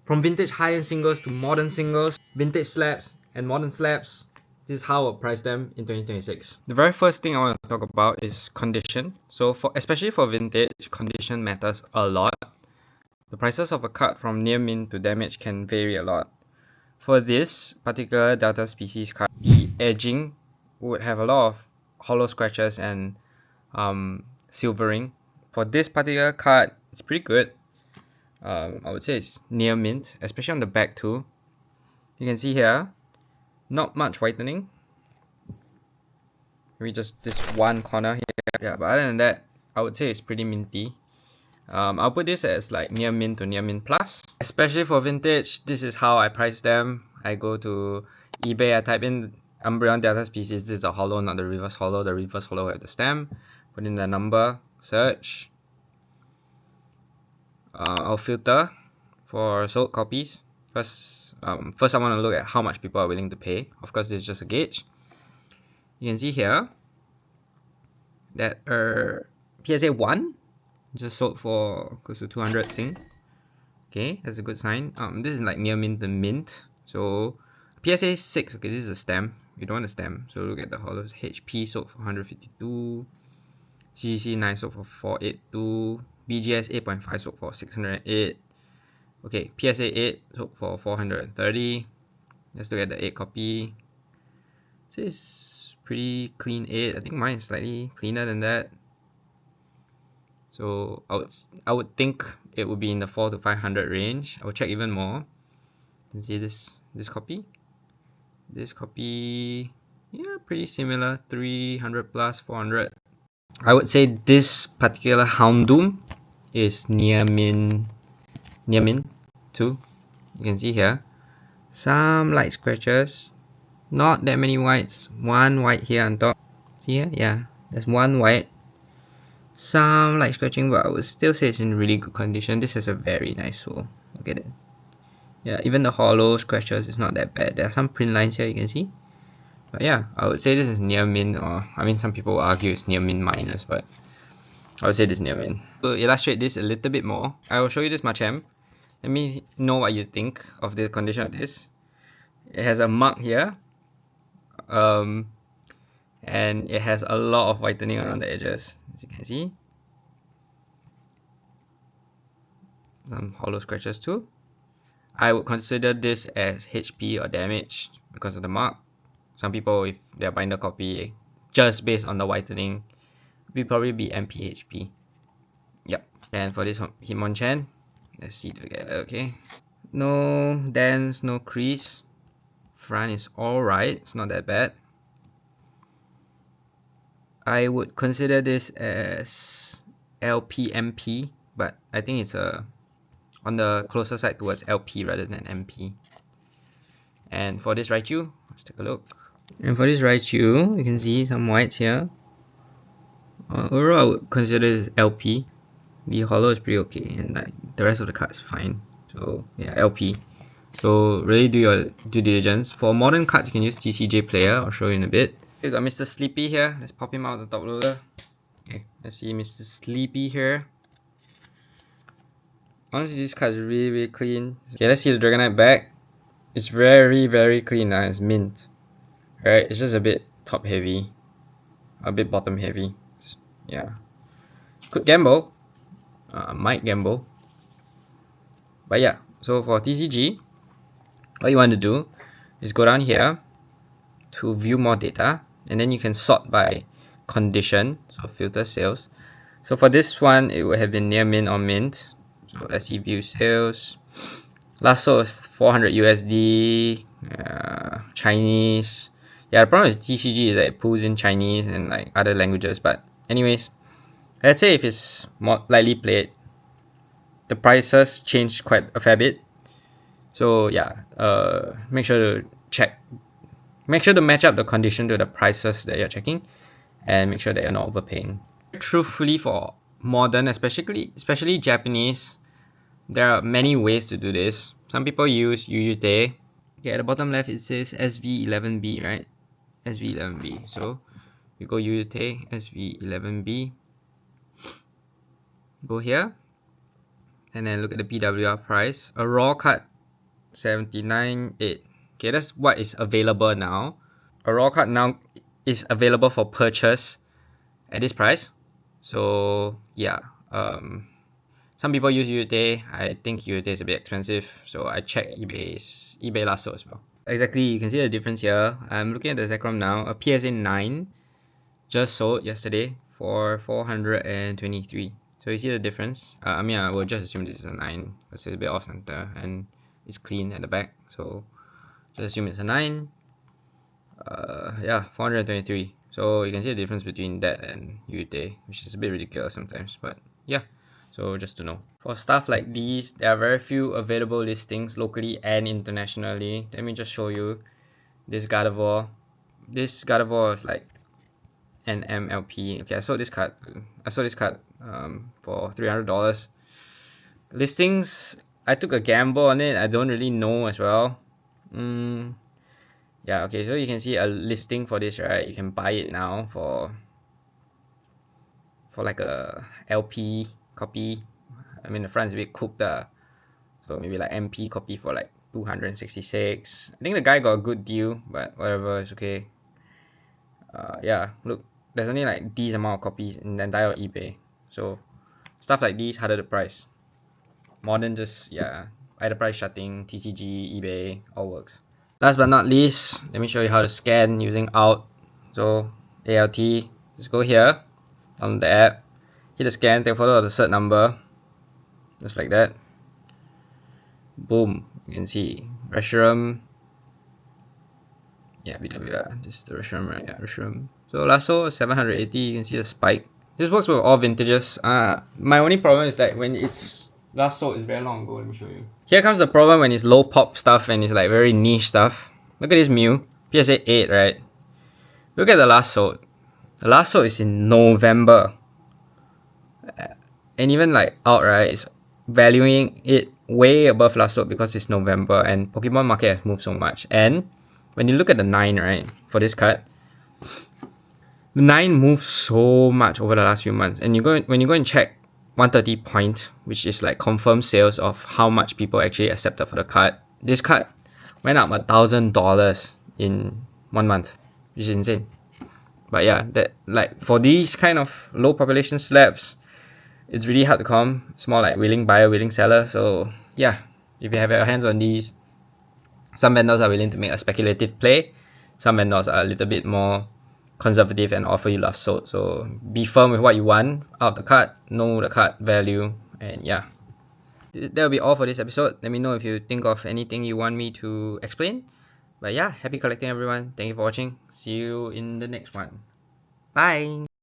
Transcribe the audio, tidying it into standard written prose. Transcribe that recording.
From vintage high-end singles to modern singles, vintage slabs and modern slabs, this is how I'll price them in 2026. The very first thing I want to talk about is condition. So especially for vintage, condition matters a lot. The prices of a card from near mint to damage can vary a lot. For this particular Delta species card, the edging would have a lot of hollow scratches and silvering. For this particular card, it's pretty good. I would say it's near mint, especially on the back too. You can see here, not much whitening. Maybe just this one corner here. Yeah, but other than that, I would say it's pretty minty. I'll put this as like near mint to near mint plus. Especially for vintage, this is how I price them. I go to eBay, I type in Umbreon Delta species. This is a hollow, not the reverse hollow. The reverse hollow have the stem. Put in the number, search. I'll filter for sold copies. First I want to look at how much people are willing to pay. Of course, this is just a gauge. You can see here that PSA 1 just sold for close to 200 Sing. Okay, that's a good sign. This is like near mint to mint. So PSA 6, okay, this is a stem. You don't want a stem. So look at the hollows. HP sold for 152. CCC 9 sold for 482. BGS 8.5 sold for 608. Okay, PSA 8 sold for 430. Let's look at the 8 copy. This is pretty clean 8. I think mine is slightly cleaner than that. So I would think it would be in the 400 to 500 range. I will check even more. You can see this copy. This copy, yeah, pretty similar. 300 plus 400. I would say this particular Houndoom is near mint too. You can see here some light scratches, not that many whites. One white here on top. See here? Yeah, there's one white. Some light scratching, but I would still say it's in really good condition. This is a very nice sole. Look at it. Yeah, even the hollow scratches is not that bad. There are some print lines here you can see. But yeah, I would say this is near mint, or I mean some people will argue it's near mint minus, but I would say this is near mint. To illustrate this a little bit more, I will show you this Machamp. Let me know what you think of the condition of this. It has a mark here. And it has a lot of whitening around the edges, as you can see. Some hollow scratches too. I would consider this as HP or damaged because of the mark. Some people, if they're buying the copy just based on the whitening, will probably be MPHP. Yep. And for this Hitmonchan, let's see together, okay? No dents, no crease. Front is alright, it's not that bad. I would consider this as LPMP, but I think it's on the closer side towards LP rather than MP. And for this Raichu, let's take a look. And for this Raichu, you can see some whites here. Overall, I would consider this LP. The hollow is pretty okay, and like the rest of the cards fine. So yeah, LP. So really do your due diligence. For modern cards, you can use TCJ Player. I'll show you in a bit. We got Mr. Sleepy here. Let's pop him out of the top loader. Okay, let's see Mr. Sleepy here. Honestly, this card is really clean. Okay, let's see the Dragonite back. It's very clean. It's mint. Right, it's just a bit top heavy, a bit bottom heavy. Yeah, could gamble. Might gamble. But yeah, so for TCG, what you want to do is go down here to view more data, and then you can sort by condition, so filter sales. So for this one, it would have been near mint or mint. So let's see, view sales. Last sold was 400 USD, Chinese. Yeah, the problem with TCG is that it pulls in Chinese and like other languages. But anyways, let's say if it's more lightly played, the prices change quite a fair bit. So yeah, make sure to check. Make sure to match up the condition to the prices that you're checking, and make sure that you're not overpaying. Truthfully, for modern, especially Japanese, there are many ways to do this. Some people use Yuyute. Okay, at the bottom left it says SV11B, right? SV11B. So you go Yuyute, SV11B. Go here, and then look at the PWR price. A raw card 79.8. Okay, that's what is available now. A raw card now is available for purchase at this price. So yeah, some people use UUT. I think UUT is a bit expensive, so I checked eBay last sold as well. Exactly, you can see the difference here. I'm looking at the Zekrom now. A PSA 9 just sold yesterday for 423. So you see the difference. I mean, I will just assume this is a 9 because it's a bit off center and it's clean at the back. So just assume it's a 9. Yeah, 423. So you can see the difference between that and UUT, which is a bit ridiculous sometimes. But yeah, so just to know. For stuff like these, there are very few available listings locally and internationally. Let me just show you this Gardevoir. This Gardevoir is like an MLP. Okay, I sold this card. For $300. Listings, I took a gamble on it. I don't really know as well. Yeah, okay, so you can see a listing for this, right? You can buy it now for like a LP copy. I mean, the front is a bit cooked, so maybe like MP copy for like 266. I think the guy got a good deal, but whatever, it's okay. Yeah, look, there's only like these amount of copies in the entire eBay. So stuff like these, harder the price. More than just, yeah, either price shutting, TCG, eBay, all works. Last but not least, let me show you how to scan using Alt. So ALT, just go here on the app, hit the scan, take a photo of the cert number, just like that. Boom, you can see Reshiram. Yeah, BWR, this is the Reshiram, right? Yeah, Reshiram. So Lasso 780, you can see the spike. This works with all vintages. My only problem is that when it's last sold, it's very long ago. Let me show you. Here comes the problem when it's low pop stuff and it's like very niche stuff. Look at this Mew, PSA 8, right? Look at the last sold. The last sold is in November. And even like outright, it's valuing it way above last sold because it's November and Pokemon market has moved so much. And when you look at the 9, right, for this card, the 9 moved so much over the last few months. And when you go and check 130 point, which is like confirmed sales of how much people actually accepted for the card, this card went up $1,000 in 1 month, which is insane. But yeah, that like for these kind of low population slabs, it's really hard to come. It's more like willing buyer, willing seller. So yeah, if you have your hands on these, some vendors are willing to make a speculative play. Some vendors are a little bit more conservative and offer you last sold. So be firm with what you want out of the card, know the card value, and yeah. That'll be all for this episode. Let me know if you think of anything you want me to explain. But yeah, happy collecting everyone. Thank you for watching. See you in the next one. Bye.